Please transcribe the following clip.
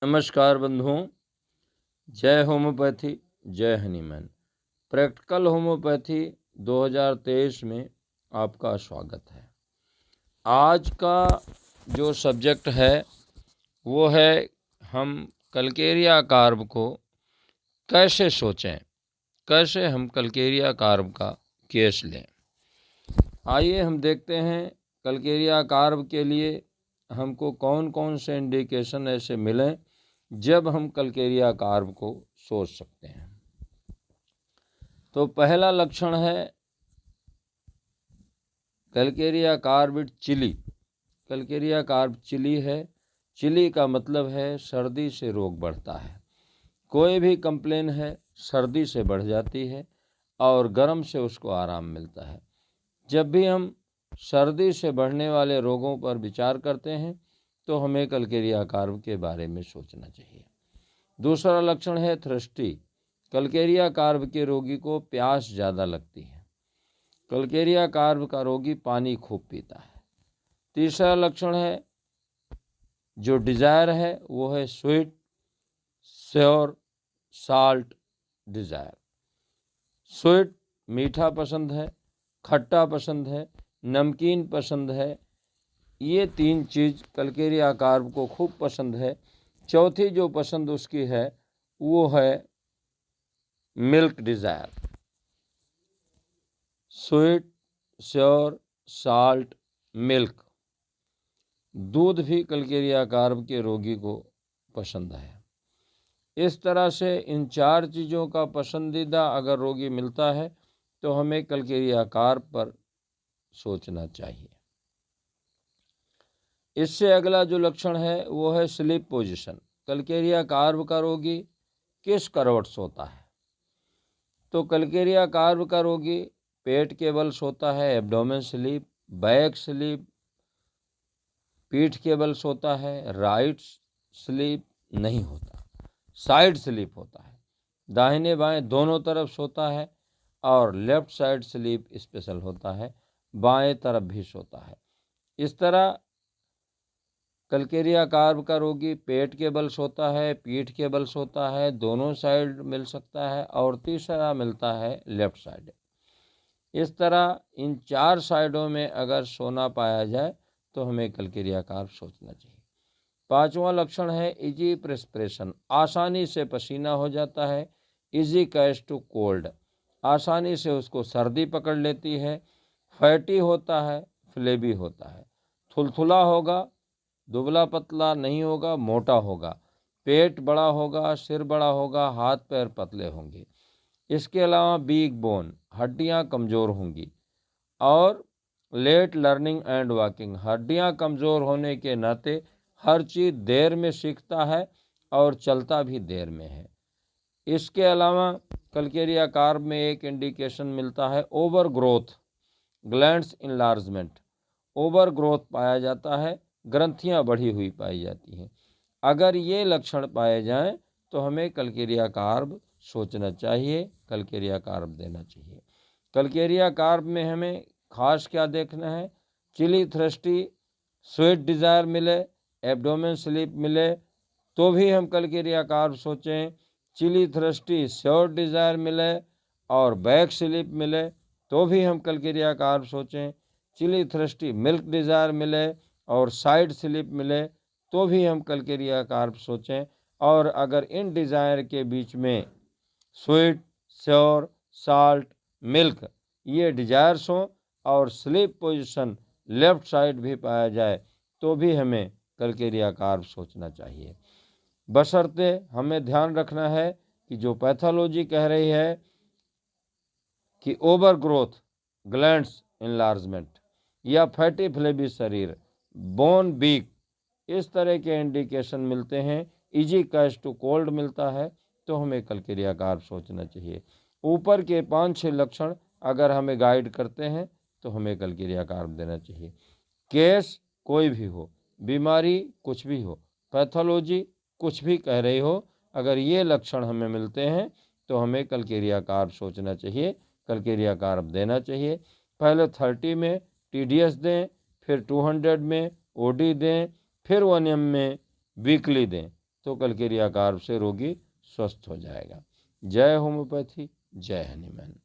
नमस्कार बंधुओं, जय होम्योपैथी, जय हनीमैन। प्रैक्टिकल होम्योपैथी 2023 में आपका स्वागत है। आज का जो सब्जेक्ट है वो है हम कल्केरिया कार्ब को कैसे सोचें, कैसे हम कल्केरिया कार्ब का केस लें। आइए हम देखते हैं कल्केरिया कार्ब के लिए हमको कौन कौन से इंडिकेशन ऐसे मिलें जब हम कल्केरिया कार्ब को सोच सकते हैं। तो पहला लक्षण है Calcarea carb chilli. Calcarea carb chilli है। चिली का मतलब है सर्दी से रोग बढ़ता है। कोई भी कंप्लेन है सर्दी से बढ़ जाती है और गर्म से उसको आराम मिलता है। जब भी हम सर्दी से बढ़ने वाले रोगों पर विचार करते हैं तो हमें कल्केरिया कार्ब के बारे में सोचना चाहिए। दूसरा लक्षण है थ्रस्टी। कल्केरिया कार्ब के रोगी को प्यास ज़्यादा लगती है। कल्केरिया कार्ब का रोगी पानी खूब पीता है। तीसरा लक्षण है जो डिज़ायर है वो है sweet, sure, salt desire. Sweet मीठा पसंद है, खट्टा पसंद है, नमकीन पसंद है। ये तीन चीज़ कल्केरिया कार्ब को खूब पसंद है। चौथी जो पसंद उसकी है वो है milk desire. Sweet, sure, salt, milk. दूध भी कल्केरिया कार्ब के रोगी को पसंद है। इस तरह से इन चार चीज़ों का पसंदीदा अगर रोगी मिलता है तो हमें कल्केरिया कार्ब पर सोचना चाहिए। इससे अगला जो लक्षण है वो है स्लीप पोजीशन। कल्केरिया कार्ब का रोगी किस करवट सोता है? तो कल्केरिया कार्ब का रोगी पेट के बल सोता है, एब्डोमेन स्लीप, बैक स्लीप, पीठ के बल सोता है, राइट स्लीप नहीं होता, साइड स्लीप होता है। दाहिने बाएं दोनों तरफ सोता है और लेफ्ट साइड स्लीप स्पेशल होता है, बाएं तरफ भी सोता है। इस तरह कल्केरिया कार्ब का रोगी पेट के बल सोता है, पीठ के बल सोता है, दोनों साइड मिल सकता है और तीसरा मिलता है लेफ्ट साइड। इस तरह इन चार साइडों में अगर सोना पाया जाए तो हमें कल्केरिया कार्ब सोचना चाहिए। पांचवा लक्षण है इजी प्रेस्पिरेशन। आसानी से पसीना हो जाता है। Easy catch to cold. आसानी से उसको सर्दी पकड़ लेती है। फैटी होता है, फ्लेबी होता है, थुलथुला होगा, दुबला पतला नहीं होगा, मोटा होगा, पेट बड़ा होगा, सिर बड़ा होगा, हाथ पैर पतले होंगे। इसके अलावा वीक बोन, हड्डियां कमज़ोर होंगी और लेट लर्निंग एंड वॉकिंग। हड्डियां कमज़ोर होने के नाते हर चीज़ देर में सीखता है और चलता भी देर में है। इसके अलावा कल्केरिया कार्ब में एक इंडिकेशन मिलता है over growth, glands enlargement. Over growth पाया जाता है, ग्रंथियां बढ़ी हुई पाई जाती हैं। अगर ये लक्षण पाए जाएं तो हमें कल्केरिया कार्ब सोचना चाहिए, कल्केरिया कार्ब देना चाहिए। कल्केरिया कार्ब में हमें खास क्या देखना है? चिली थ्रस्टी, स्वीट डिज़ायर मिले, एब्डोमेन स्लीप मिले तो भी हम कल्केरिया कार्ब सोचें। चिली थ्रस्टी श्योर डिज़ायर मिले और बैक स्लीप मिले तो भी हम कल्केरिया कार्ब सोचें। चिली थ्रस्टी मिल्क डिज़ायर मिले और साइड स्लिप मिले तो भी हम कल्केरिया कार्ब सोचें। और अगर इन डिज़ायर के बीच में स्वीट, श्योर, साल्ट, मिल्क ये डिज़ायर्स हों और स्लीप पोजीशन लेफ्ट साइड भी पाया जाए तो भी हमें कल्केरिया कार्ब सोचना चाहिए। बशर्ते हमें ध्यान रखना है कि जो पैथोलॉजी कह रही है कि ओवर ग्रोथ, ग्लैंड्स इनलार्जमेंट या फैटी फ्लेबी शरीर, बोन वीक, इस तरह के इंडिकेशन मिलते हैं, इजी कैच टू कोल्ड मिलता है तो हमें कल्केरिया कार्ब सोचना चाहिए। ऊपर के 5-6 लक्षण अगर हमें गाइड करते हैं तो हमें कल्केरिया कार्ब देना चाहिए। केस कोई भी हो, बीमारी कुछ भी हो, पैथोलॉजी कुछ भी कह रही हो, अगर ये लक्षण हमें मिलते हैं तो हमें कल्केरिया कार्ब सोचना चाहिए, कल्केरिया कार्ब देना चाहिए। पहले 30 में TDS दें, फिर 200 में OD दें, फिर 1 M में वीकली दें। तो कल क्रियाकार से रोगी स्वस्थ हो जाएगा। जय होम्योपैथी, जय हनीमैन।